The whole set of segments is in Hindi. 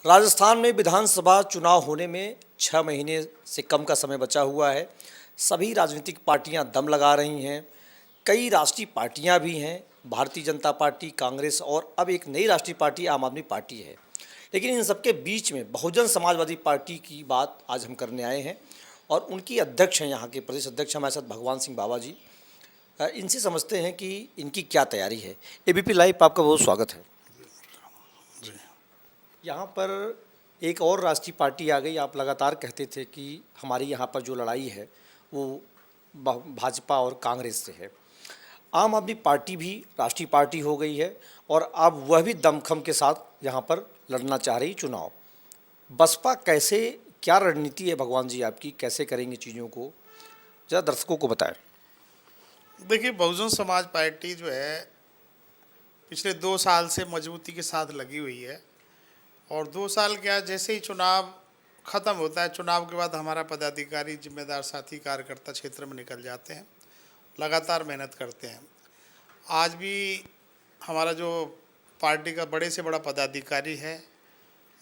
राजस्थान में विधानसभा चुनाव होने में 6 महीने से कम का समय बचा हुआ है। सभी राजनीतिक पार्टियां दम लगा रही हैं। कई राष्ट्रीय पार्टियां भी हैं, भारतीय जनता पार्टी, कांग्रेस और अब एक नई राष्ट्रीय पार्टी आम आदमी पार्टी है। लेकिन इन सबके बीच में बहुजन समाजवादी पार्टी की बात आज हम करने आए हैं और उनकी अध्यक्ष हैं, यहाँ के प्रदेश अध्यक्ष हमारे साथ भगवान सिंह बाबा जी। इनसे समझते हैं कि इनकी क्या तैयारी है। एबीपी लाइव पर आपका बहुत स्वागत है। यहाँ पर एक और राष्ट्रीय पार्टी आ गई। आप लगातार कहते थे कि हमारी यहाँ पर जो लड़ाई है वो भाजपा और कांग्रेस से है। आम आदमी पार्टी भी राष्ट्रीय पार्टी हो गई है और अब वह भी दमखम के साथ यहाँ पर लड़ना चाह रही चुनाव। बसपा कैसे, क्या रणनीति है भगवान जी आपकी, कैसे करेंगे चीज़ों को, ज़रा दर्शकों को बताएं। देखिए, बहुजन समाज पार्टी जो है पिछले 2 साल से मजबूती के साथ लगी हुई है और 2 साल क्या, जैसे ही चुनाव ख़त्म होता है, चुनाव के बाद हमारा पदाधिकारी, जिम्मेदार साथी, कार्यकर्ता क्षेत्र में निकल जाते हैं, लगातार मेहनत करते हैं। आज भी हमारा जो पार्टी का बड़े से बड़ा पदाधिकारी है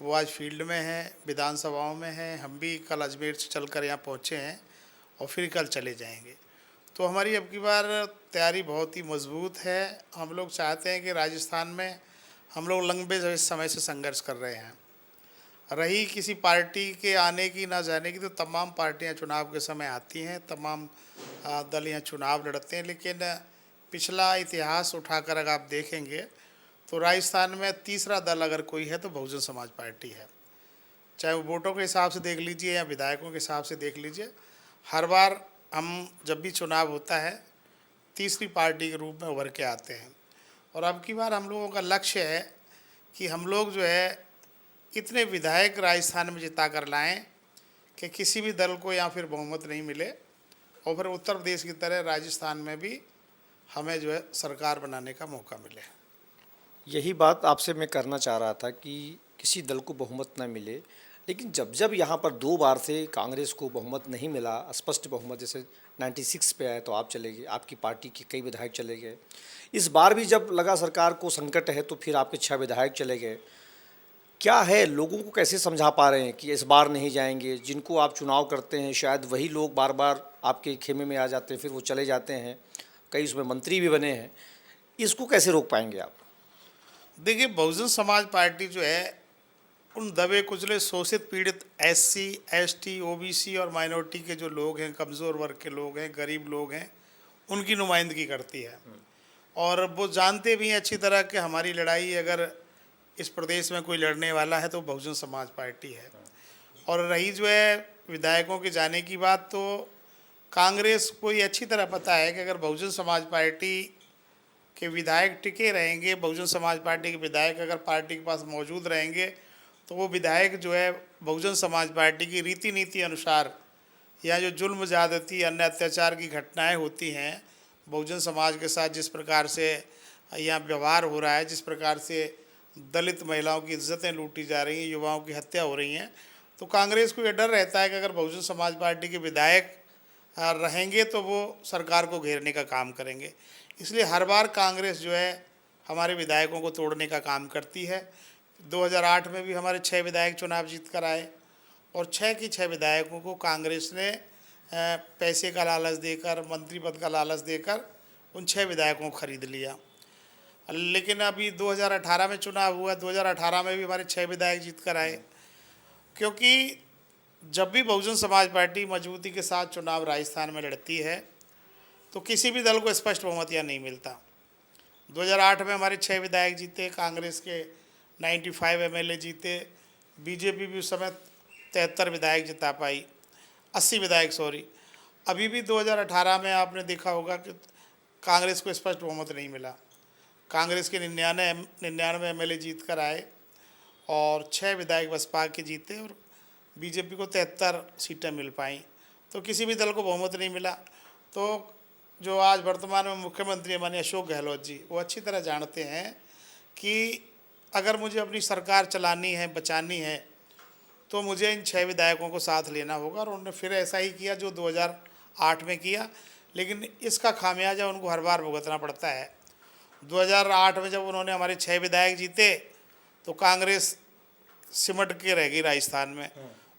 वो आज फील्ड में है, विधानसभाओं में है। हम भी कल अजमेर से चलकर यहाँ पहुँचे हैं और फिर कल चले जाएंगे। तो हमारी अब की बार तैयारी बहुत ही मजबूत है। हम लोग चाहते हैं कि राजस्थान में हम लोग लंबे समय से संघर्ष कर रहे हैं। रही किसी पार्टी के आने की ना जाने की, तो तमाम पार्टियां चुनाव के समय आती हैं, तमाम दल यहाँ चुनाव लड़ते हैं। लेकिन पिछला इतिहास उठाकर अगर आप देखेंगे तो राजस्थान में तीसरा दल अगर कोई है तो बहुजन समाज पार्टी है। चाहे वो वोटों के हिसाब से देख लीजिए या विधायकों के हिसाब से देख लीजिए, हर बार हम जब भी चुनाव होता है तीसरी पार्टी के रूप में उभर के आते हैं। और अब की बार हम लोगों का लक्ष्य है कि हम लोग जो है इतने विधायक राजस्थान में जिता कर लाएँ कि किसी भी दल को या फिर बहुमत नहीं मिले और फिर उत्तर प्रदेश की तरह राजस्थान में भी हमें जो है सरकार बनाने का मौका मिले। यही बात आपसे मैं करना चाह रहा था कि किसी दल को बहुमत न मिले, लेकिन जब जब यहाँ पर 2 बार से कांग्रेस को बहुमत नहीं मिला, स्पष्ट बहुमत, जैसे 96 पे आए तो आप चले गए, आपकी पार्टी के कई विधायक चले गए। इस बार भी जब लगा सरकार को संकट है तो फिर आपके 6 विधायक चले गए। क्या है, लोगों को कैसे समझा पा रहे हैं कि इस बार नहीं जाएंगे? जिनको आप चुनाव करते हैं शायद वही लोग बार बार आपके खेमे में आ जाते हैं, फिर वो चले जाते हैं, कई उसमें मंत्री भी बने हैं। इसको कैसे रोक पाएंगे आप? देखिए, बहुजन समाज पार्टी जो है उन दबे कुचले, शोषित, पीड़ित SC, ST, OBC और माइनॉरिटी के जो लोग हैं, कमज़ोर वर्ग के लोग हैं, गरीब लोग हैं, उनकी नुमाइंदगी करती है। और वो जानते भी हैं अच्छी तरह कि हमारी लड़ाई अगर इस प्रदेश में कोई लड़ने वाला है तो बहुजन समाज पार्टी है। और रही जो है विधायकों के जाने की बात, तो कांग्रेस को ये अच्छी तरह पता है कि अगर बहुजन समाज पार्टी के विधायक टिके रहेंगे, बहुजन समाज पार्टी के विधायक अगर पार्टी के पास मौजूद रहेंगे, तो वो विधायक जो है बहुजन समाज पार्टी की रीति नीति अनुसार या जो जुल्म ज़्यादती, अन्य अत्याचार की घटनाएं होती हैं बहुजन समाज के साथ, जिस प्रकार से यहाँ व्यवहार हो रहा है, जिस प्रकार से दलित महिलाओं की इज्जतें लूटी जा रही हैं, युवाओं की हत्या हो रही हैं, तो कांग्रेस को ये डर रहता है कि अगर बहुजन समाज पार्टी के विधायक रहेंगे तो वो सरकार को घेरने का काम करेंगे। इसलिए हर बार कांग्रेस जो है हमारे विधायकों को तोड़ने का काम करती है। 2008 में भी हमारे 6 विधायक चुनाव जीत कर आए और 6 की 6 विधायकों को कांग्रेस ने पैसे का लालच देकर, मंत्री पद का लालच देकर उन 6 विधायकों को खरीद लिया। लेकिन अभी 2018 में चुनाव हुआ, 2018 में भी हमारे 6 विधायक जीत कर आए। क्योंकि जब भी बहुजन समाज पार्टी मजबूती के साथ चुनाव राजस्थान में लड़ती है तो किसी भी दल को स्पष्ट बहुमत या नहीं मिलता। 2008 में हमारे 6 विधायक जीते, कांग्रेस के 95 MLA जीते, बीजेपी भी उस समय 73 विधायक जिता पाई, 80 विधायक सॉरी। अभी भी 2018 में आपने देखा होगा कि कांग्रेस को स्पष्ट बहुमत नहीं मिला। कांग्रेस के 99 MLA जीत कर आए और 6 विधायक बसपा के जीते और बीजेपी को 73 सीटें मिल पाईं। तो किसी भी दल को बहुमत नहीं मिला। तो जो आज वर्तमान में मुख्यमंत्री माननीय अशोक गहलोत जी, वो अच्छी तरह जानते हैं कि अगर मुझे अपनी सरकार चलानी है, बचानी है, तो मुझे इन 6 विधायकों को साथ लेना होगा। और उन्होंने फिर ऐसा ही किया जो 2008 में किया, लेकिन इसका खामियाजा उनको हर बार भुगतना पड़ता है। 2008 में जब उन्होंने हमारे 6 विधायक जीते तो कांग्रेस सिमट के रह गई राजस्थान में।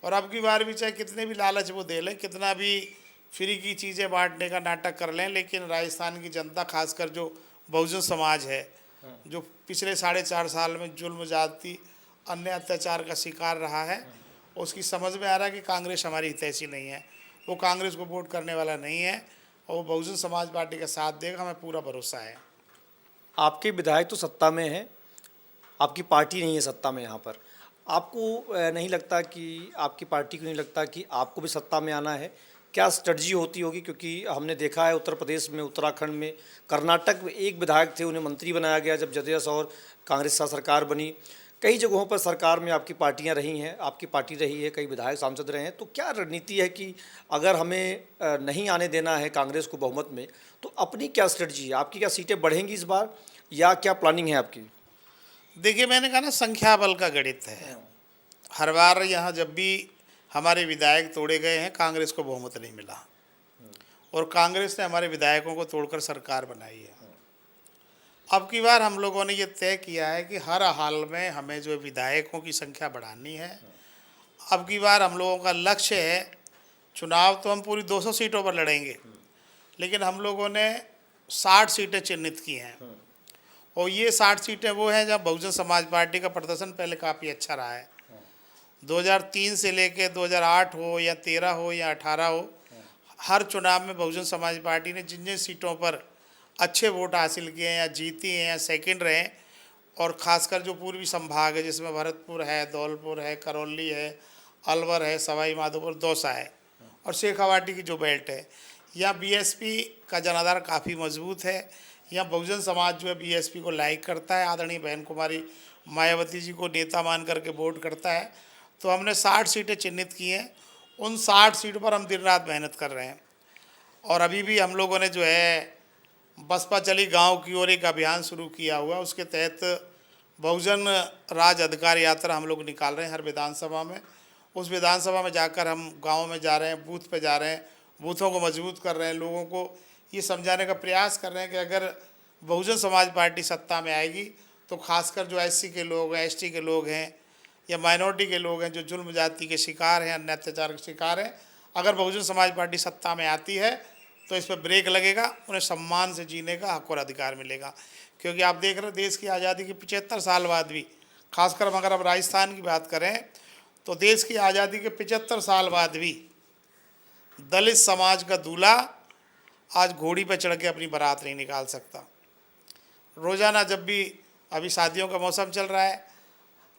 और अब की बार भी चाहे कितने भी लालच वो दे लें, कितना भी फ्री की चीज़ें बांटने का नाटक कर लें, लेकिन राजस्थान की जनता, खासकर जो बहुजन समाज है, जो पिछले 4.5 साल में जुल्म ज्यादती अन्य अत्याचार का शिकार रहा है, उसकी समझ में आ रहा है कि कांग्रेस हमारी हितैषी नहीं है, वो कांग्रेस को वोट करने वाला नहीं है, और वो बहुजन समाज पार्टी का साथ देगा, हमें पूरा भरोसा है। आपके विधायक तो सत्ता में हैं, आपकी पार्टी नहीं है सत्ता में यहाँ पर। आपको नहीं लगता कि आपकी पार्टी को नहीं लगता कि आपको भी सत्ता में आना है? क्या स्ट्रेटजी होती होगी? क्योंकि हमने देखा है उत्तर प्रदेश में, उत्तराखंड में, कर्नाटक में एक विधायक थे, उन्हें मंत्री बनाया गया जब जदयू और कांग्रेस का सरकार बनी। कई जगहों पर सरकार में आपकी पार्टियां रही हैं, आपकी पार्टी रही है, कई विधायक सांसद रहे हैं। तो क्या रणनीति है कि अगर हमें नहीं आने देना है कांग्रेस को बहुमत में, तो अपनी क्या स्ट्रेटजी है? आपकी क्या सीटें बढ़ेंगी इस बार, या क्या प्लानिंग है आपकी? देखिए, मैंने कहा ना, संख्या बल का गणित है। हर बार यहाँ जब भी हमारे विधायक तोड़े गए हैं, कांग्रेस को बहुमत नहीं मिला, और कांग्रेस ने हमारे विधायकों को तोड़कर सरकार बनाई है। अब की बार हम लोगों ने ये तय किया है कि हर हाल में हमें जो विधायकों की संख्या बढ़ानी है। अब की बार हम लोगों का लक्ष्य है, चुनाव तो हम पूरी 200 सीटों पर लड़ेंगे, लेकिन हम लोगों ने 60 सीटें चिन्हित की हैं, और ये 60 सीटें वो हैं जहाँ बहुजन समाज पार्टी का प्रदर्शन पहले काफ़ी अच्छा रहा है। 2003 से लेके 2008 हो या 13 हो या 18 हो, हर चुनाव में बहुजन समाज पार्टी ने जिन जिन सीटों पर अच्छे वोट हासिल किए हैं, या जीती हैं, या सेकंड रहे, और ख़ासकर जो पूर्वी संभाग है, जिसमें भरतपुर है, धौलपुर है, करौली है, अलवर है, सवाई माधोपुर, दौसा है, और शेखावाटी की जो बेल्ट है, यहाँ बीएसपी का जनाधार काफ़ी मजबूत है। यहाँ बहुजन समाज जो है बीएसपी को लाइक करता है, आदरणीय बहन कुमारी मायावती जी को नेता मान करके वोट करता है। तो हमने 60 सीटें चिन्हित की हैं, उन 60 सीटों पर हम दिन रात मेहनत कर रहे हैं। और अभी भी हम लोगों ने जो है बसपा चली गांव की ओर एक अभियान शुरू किया हुआ, उसके तहत बहुजन राज अधिकार यात्रा हम लोग निकाल रहे हैं हर विधानसभा में। उस विधानसभा में जाकर हम गाँव में जा रहे हैं, बूथ पे जा रहे हैं, बूथों को मजबूत कर रहे हैं, लोगों को ये समझाने का प्रयास कर रहे हैं कि अगर बहुजन समाज पार्टी सत्ता में आएगी तो खासकर जो एससी के लोग हैं, एसटी के लोग हैं, या माइनॉरिटी के लोग हैं, जो जुल्म जाति के शिकार हैं, अन्य अत्याचार के शिकार हैं, अगर बहुजन समाज पार्टी सत्ता में आती है तो इस पर ब्रेक लगेगा, उन्हें सम्मान से जीने का हक और अधिकार मिलेगा। क्योंकि आप देख रहे हैं, देश की आज़ादी के 75 साल बाद भी, खासकर हम अगर अब राजस्थान की बात करें, तो देश की आज़ादी के 75 साल बाद भी दलित समाज का दूल्हा आज घोड़ी पर चढ़ के अपनी बारात नहीं निकाल सकता। रोज़ाना जब भी, अभी शादियों का मौसम चल रहा है,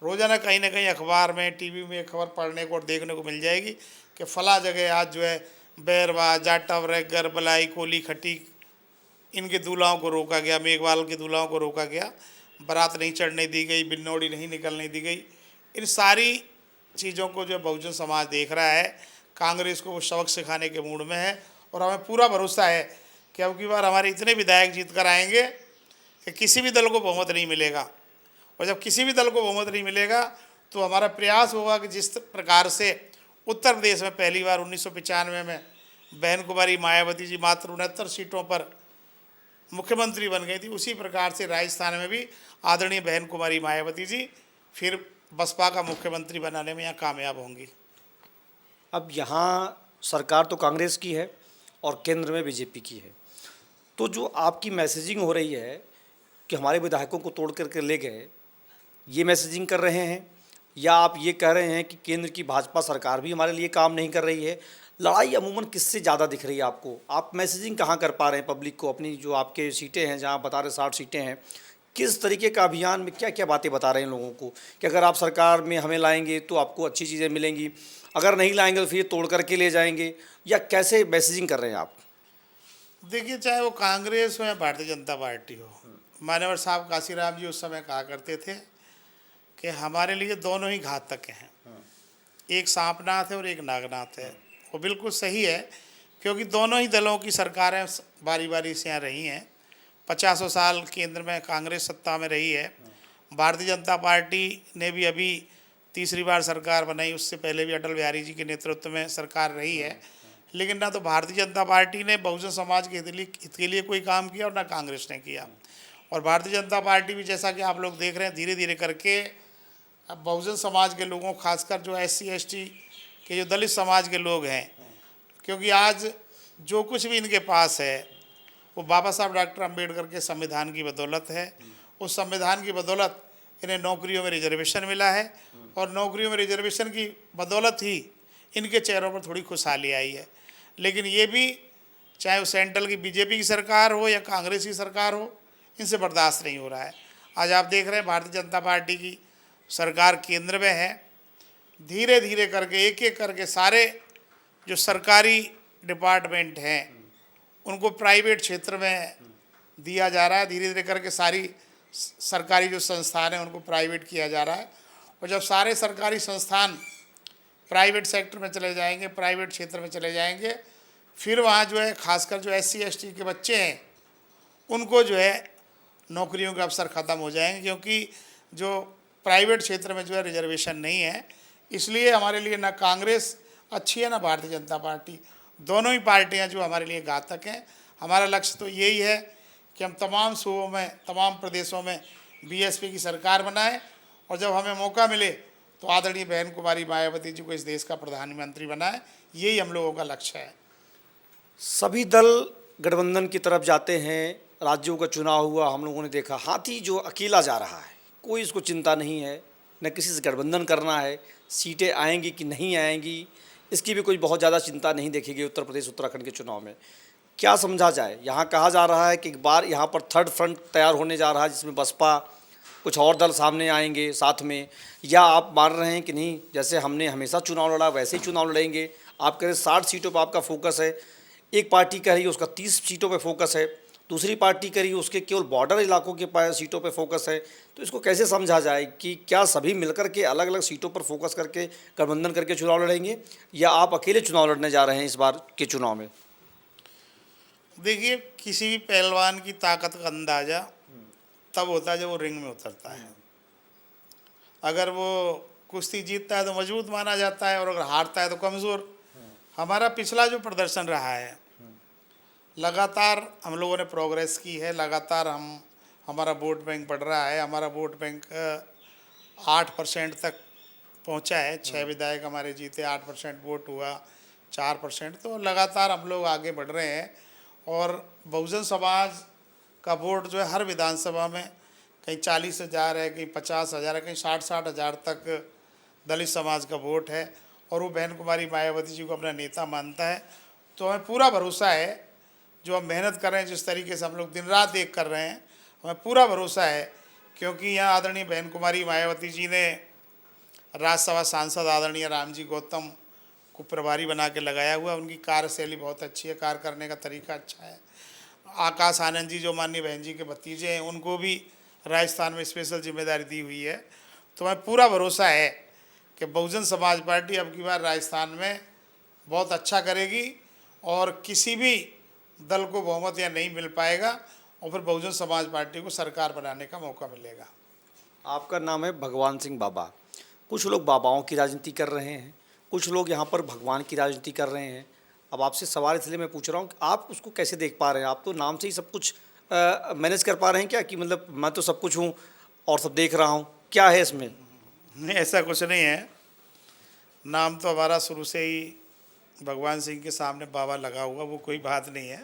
रोज़ाना कहीं ना कहीं अखबार में, टीवी में खबर पढ़ने को और देखने को मिल जाएगी कि फला जगह आज जो है बैरवा, जाटव, रेगर, बलाई, कोली, खटी, इनके दूल्हाओं को रोका गया, मेघवाल के दूल्हाओं को रोका गया, बारात नहीं चढ़ने दी गई, बिन्नौड़ी नहीं निकलने दी गई। इन सारी चीज़ों को जो बहुजन समाज देख रहा है, कांग्रेस को वो सबक सिखाने के मूड में है, और हमें पूरा भरोसा है कि अब की बार हमारे इतने विधायक जीत कर आएंगे कि किसी भी दल को बहुमत नहीं मिलेगा। और जब किसी भी दल को बहुमत नहीं मिलेगा तो हमारा प्रयास होगा कि जिस प्रकार से उत्तर प्रदेश में पहली बार 1995 में बहन कुमारी मायावती जी मात्र 69 सीटों पर मुख्यमंत्री बन गई थी, उसी प्रकार से राजस्थान में भी आदरणीय बहन कुमारी मायावती जी फिर बसपा का मुख्यमंत्री बनाने में यहाँ कामयाब होंगी। अब यहाँ सरकार तो कांग्रेस की है और केंद्र में बीजेपी की है, तो जो आपकी मैसेजिंग हो रही है कि हमारे विधायकों को तोड़ करके ले गए, ये मैसेजिंग कर रहे हैं, या आप ये कह रहे हैं कि केंद्र की भाजपा सरकार भी हमारे लिए काम नहीं कर रही है? लड़ाई अमूमन किससे ज़्यादा दिख रही है आपको? आप मैसेजिंग कहाँ कर पा रहे हैं पब्लिक को? अपनी जो आपके सीटें हैं, जहाँ बता रहे 60 सीटें हैं, किस तरीके का अभियान में क्या क्या बातें बता रहे हैं लोगों को कि अगर आप सरकार में हमें लाएंगे तो आपको अच्छी चीज़ें मिलेंगी, अगर नहीं लाएंगे तो फिर तोड़ करके ले जाएंगे, या कैसे मैसेजिंग कर रहे हैं आप? देखिए, चाहे वो कांग्रेस हो या भारतीय जनता पार्टी हो, मान्यवर साहब काशीराम जी उस समय कहा करते थे कि हमारे लिए दोनों ही घातक हैं, एक सांपनाथ है और एक नागनाथ है। वो बिल्कुल सही है, क्योंकि दोनों ही दलों की सरकारें बारी बारी से यहाँ रही हैं। 50 साल केंद्र में कांग्रेस सत्ता में रही है, भारतीय जनता पार्टी ने भी अभी तीसरी बार सरकार बनाई, उससे पहले भी अटल बिहारी जी के नेतृत्व में सरकार रही है। लेकिन ना तो भारतीय जनता पार्टी ने बहुजन समाज के हित के लिए कोई काम किया और ना कांग्रेस ने किया। और भारतीय जनता पार्टी भी, जैसा कि आप लोग देख रहे हैं, धीरे धीरे करके अब बहुजन समाज के लोगों, खासकर जो SC ST के जो दलित समाज के लोग हैं, क्योंकि आज जो कुछ भी इनके पास है वो बाबा साहब डॉक्टर अम्बेडकर के संविधान की बदौलत है। उस संविधान की बदौलत इन्हें नौकरियों में रिजर्वेशन मिला है और नौकरियों में रिजर्वेशन की बदौलत ही इनके चेहरों पर थोड़ी खुशहाली आई है। लेकिन ये भी चाहे वो सेंट्रल की BJP की सरकार हो या कांग्रेस की सरकार हो, इनसे बर्दाश्त नहीं हो रहा है। आज आप देख रहे हैं भारतीय जनता पार्टी की सरकार केंद्र में है, धीरे धीरे करके एक एक करके सारे जो सरकारी डिपार्टमेंट हैं उनको प्राइवेट क्षेत्र में दिया जा रहा है। धीरे धीरे करके सारी सरकारी जो संस्थान हैं उनको प्राइवेट किया जा रहा है। और जब सारे सरकारी संस्थान प्राइवेट सेक्टर में चले जाएंगे, प्राइवेट क्षेत्र में चले जाएंगे, फिर वहाँ जो है खासकर जो SC ST के बच्चे हैं उनको जो है नौकरियों के अवसर ख़त्म हो जाएंगे, क्योंकि जो प्राइवेट क्षेत्र में जो है रिजर्वेशन नहीं है। इसलिए हमारे लिए ना कांग्रेस अच्छी है ना भारतीय जनता पार्टी, दोनों ही पार्टियां जो हमारे लिए घातक हैं। हमारा लक्ष्य तो यही है कि हम तमाम सूबों में, तमाम प्रदेशों में BSP की सरकार बनाएं और जब हमें मौका मिले तो आदरणीय बहन कुमारी मायावती जी को इस देश का प्रधानमंत्री बनाएं। यही हम लोगों का लक्ष्य है। सभी दल गठबंधन की तरफ जाते हैं। राज्यों का चुनाव हुआ, हम लोगों ने देखा हाथी जो अकेला जा रहा है, कोई इसको चिंता नहीं है, न किसी से गठबंधन करना है, सीटें आएंगी कि नहीं आएंगी इसकी भी कोई बहुत ज़्यादा चिंता नहीं देखेगी उत्तर प्रदेश उत्तराखंड के चुनाव में। क्या समझा जाए? यहाँ कहा जा रहा है कि एक बार यहाँ पर थर्ड फ्रंट तैयार होने जा रहा है जिसमें बसपा, कुछ और दल सामने आएंगे साथ में, या आप मान रहे हैं कि नहीं जैसे हमने हमेशा चुनाव लड़ा वैसे ही चुनाव लड़ेंगे? आप कह रहे 60 सीटों पर आपका फोकस है, एक पार्टी कह रही है उसका 30 सीटों पर फोकस है, दूसरी पार्टी कह रही है उसके केवल बॉर्डर इलाकों के सीटों पर फोकस है। तो इसको कैसे समझा जाए कि क्या सभी मिलकर के अलग अलग सीटों पर फोकस करके गठबंधन करके चुनाव लड़ेंगे या आप अकेले चुनाव लड़ने जा रहे हैं इस बार के चुनाव में? देखिए, किसी भी पहलवान की ताकत का अंदाज़ा तब होता है जब वो रिंग में उतरता है। अगर वो कुश्ती जीतता है तो मजबूत माना जाता है और अगर हारता है तो कमज़ोर। हमारा पिछला जो प्रदर्शन रहा है, लगातार हम लोगों ने प्रोग्रेस की है, लगातार हमारा वोट बैंक बढ़ रहा है। हमारा वोट बैंक 8% तक पहुंचा है। 6 विधायक हमारे जीते, 8% वोट हुआ, 4%। तो लगातार हम लोग आगे बढ़ रहे हैं और बहुजन समाज का वोट जो है हर विधानसभा में कहीं 40,000 है, कहीं 50,000 है, कहीं 60 हज़ार तक दलित समाज का वोट है और वो बहन कुमारी मायावती जी को अपना नेता मानता है। तो हमें पूरा भरोसा है, जो हम मेहनत कर रहे हैं, जिस तरीके से हम लोग दिन रात एक कर रहे हैं, हमें पूरा भरोसा है। क्योंकि यहाँ आदरणीय बहन कुमारी मायावती जी ने राज्यसभा सांसद आदरणीय रामजी गौतम को प्रभारी बना के लगाया हुआ। उनकी कार्यशैली बहुत अच्छी है, कार्य करने का तरीका अच्छा है। आकाश आनंद जी जो माननीय बहन जी के भतीजे हैं, उनको भी राजस्थान में स्पेशल जिम्मेदारी दी हुई है। तो हमें पूरा भरोसा है कि बहुजन समाज पार्टी अब की बार राजस्थान में बहुत अच्छा करेगी और किसी भी दल को बहुमत या नहीं मिल पाएगा और फिर बहुजन समाज पार्टी को सरकार बनाने का मौका मिलेगा। आपका नाम है भगवान सिंह बाबा। कुछ लोग बाबाओं की राजनीति कर रहे हैं, कुछ लोग यहाँ पर भगवान की राजनीति कर रहे हैं। अब आपसे सवाल इसलिए मैं पूछ रहा हूँ कि आप उसको कैसे देख पा रहे हैं? आप तो नाम से ही सब कुछ मैनेज कर पा रहे हैं क्या, कि मतलब मैं तो सब कुछ हूँ और सब देख रहा हूँ? क्या है इसमें? नहीं, ऐसा कुछ नहीं है। नाम तो हमारा शुरू से ही भगवान सिंह के सामने बाबा लगा हुआ, वो कोई बात नहीं है।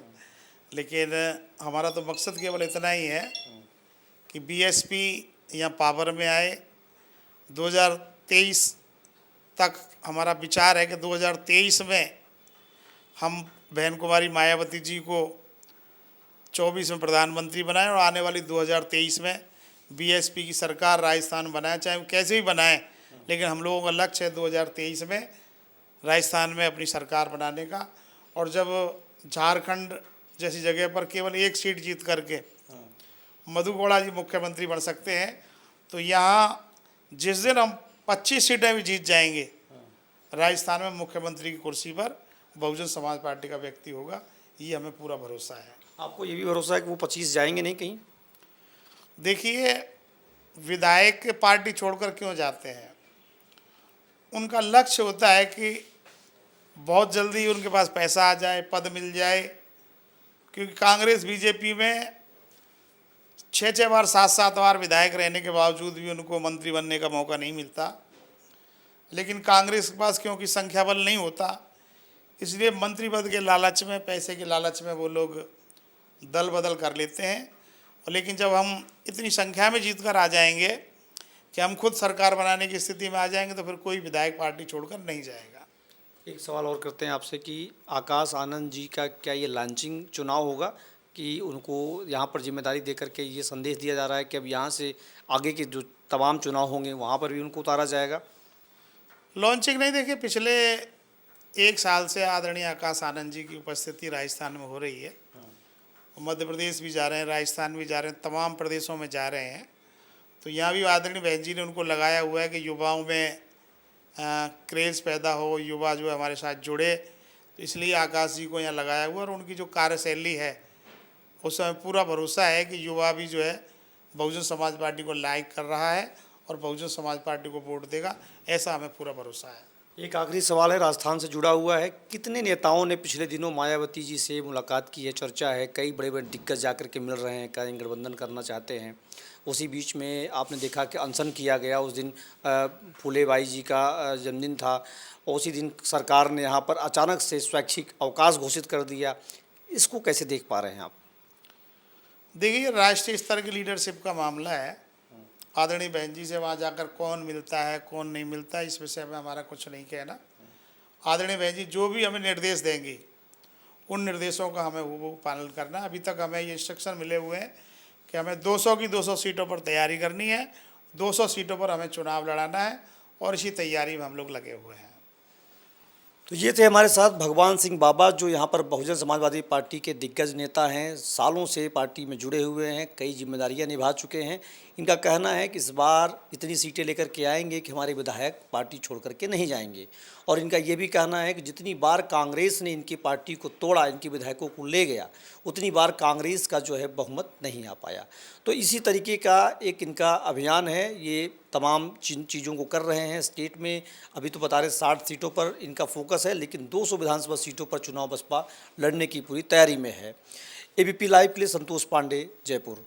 लेकिन हमारा तो मकसद केवल इतना ही है कि BSP यहाँ पावर में आए। 2023 तक हमारा विचार है कि 2023 में हम बहन कुमारी मायावती जी को 24 में प्रधानमंत्री बनाएं और आने वाली 2023 में BSP की सरकार राजस्थान बनाए, चाहे वो कैसे भी बनाएं। लेकिन हम लोगों का लक्ष्य है 2023 में राजस्थान में अपनी सरकार बनाने का। और जब झारखंड जैसी जगह पर केवल एक सीट जीत करके मधु गौड़ा जी मुख्यमंत्री बन सकते हैं, तो यहाँ जिस दिन हम 25 सीटें भी जीत जाएंगे राजस्थान में, मुख्यमंत्री की कुर्सी पर बहुजन समाज पार्टी का व्यक्ति होगा। ये हमें पूरा भरोसा है। आपको ये भी भरोसा है कि वो 25 जाएंगे नहीं कहीं? देखिए, विधायक पार्टी छोड़कर क्यों जाते हैं? उनका लक्ष्य होता है कि बहुत जल्दी उनके पास पैसा आ जाए, पद मिल जाए। क्योंकि कांग्रेस BJP में छः बार 7 बार विधायक रहने के बावजूद भी उनको मंत्री बनने का मौका नहीं मिलता। लेकिन कांग्रेस के पास क्योंकि संख्या बल नहीं होता, इसलिए मंत्री पद के लालच में, पैसे के लालच में वो लोग दल बदल कर लेते हैं। और लेकिन जब हम इतनी संख्या में जीत कर आ जाएंगे कि हम खुद सरकार बनाने की स्थिति में आ जाएंगे, तो फिर कोई विधायक पार्टी छोड़कर नहीं जाएगा। एक सवाल और करते हैं आपसे कि आकाश आनंद जी का क्या ये लॉन्चिंग चुनाव होगा कि उनको यहाँ पर जिम्मेदारी दे करके ये संदेश दिया जा रहा है कि अब यहाँ से आगे के जो तमाम चुनाव होंगे वहाँ पर भी उनको उतारा जाएगा? लॉन्चिंग नहीं, देखिए पिछले 1 साल से आदरणीय आकाश आनंद जी की उपस्थिति राजस्थान में हो रही है। मध्य प्रदेश भी जा रहे हैं, राजस्थान भी जा रहे हैं, तमाम प्रदेशों में जा रहे हैं। तो यहाँ भी आदरणीय बहन जी ने उनको लगाया हुआ है कि युवाओं में क्रेज़ पैदा हो, युवा जो है हमारे साथ जुड़े। तो इसलिए आकाश जी को यहाँ लगाया हुआ, और उनकी जो कार्यशैली है उस समय पूरा भरोसा है कि युवा भी जो है बहुजन समाज पार्टी को लाइक कर रहा है और बहुजन समाज पार्टी को वोट देगा, ऐसा हमें पूरा भरोसा है। एक आखिरी सवाल है, राजस्थान से जुड़ा हुआ है। कितने नेताओं ने पिछले दिनों मायावती जी से मुलाकात की है? चर्चा है, कई बड़े बड़े दिग्गज जाकर के मिल रहे हैं, कहीं गठबंधन करना चाहते हैं। उसी बीच में आपने देखा कि अनशन किया गया, उस दिन फूले बाई जी का जन्मदिन था, और उसी दिन सरकार ने यहाँ पर अचानक से स्वैच्छिक अवकाश घोषित कर दिया। इसको कैसे देख पा रहे हैं आप? देखिए, राष्ट्रीय स्तर की लीडरशिप का मामला है। आदरणीय बहन जी से वहाँ जाकर कौन मिलता है, कौन नहीं मिलता है, इस विषय में हमारा कुछ नहीं कहना। आदरणीय बहन जी जो भी हमें निर्देश देंगी, उन निर्देशों का हमें वो पालन करना। अभी तक हमें ये इंस्ट्रक्शन मिले हुए हैं कि हमें 200 की 200 सीटों पर तैयारी करनी है, 200 सीटों पर हमें चुनाव लड़ाना है, और इसी तैयारी में हम लोग लगे हुए हैं। तो ये थे हमारे साथ भगवान सिंह बाबा, जो यहाँ पर बहुजन समाजवादी पार्टी के दिग्गज नेता हैं, सालों से पार्टी में जुड़े हुए हैं, कई जिम्मेदारियां निभा चुके हैं। इनका कहना है कि इस बार इतनी सीटें लेकर के आएंगे कि हमारे विधायक पार्टी छोड़ करके नहीं जाएंगे। और इनका ये भी कहना है कि जितनी बार कांग्रेस ने इनकी पार्टी को तोड़ा, इनके विधायकों को ले गया, उतनी बार कांग्रेस का जो है बहुमत नहीं आ पाया। तो इसी तरीके का एक इनका अभियान है, ये तमाम चीज़ों को कर रहे हैं। स्टेट में अभी तो बता रहे 60 सीटों पर इनका फोकस है, लेकिन 200 विधानसभा सीटों पर चुनाव बसपा लड़ने की पूरी तैयारी में है। एबीपी लाइव के लिए संतोष पांडे, जयपुर।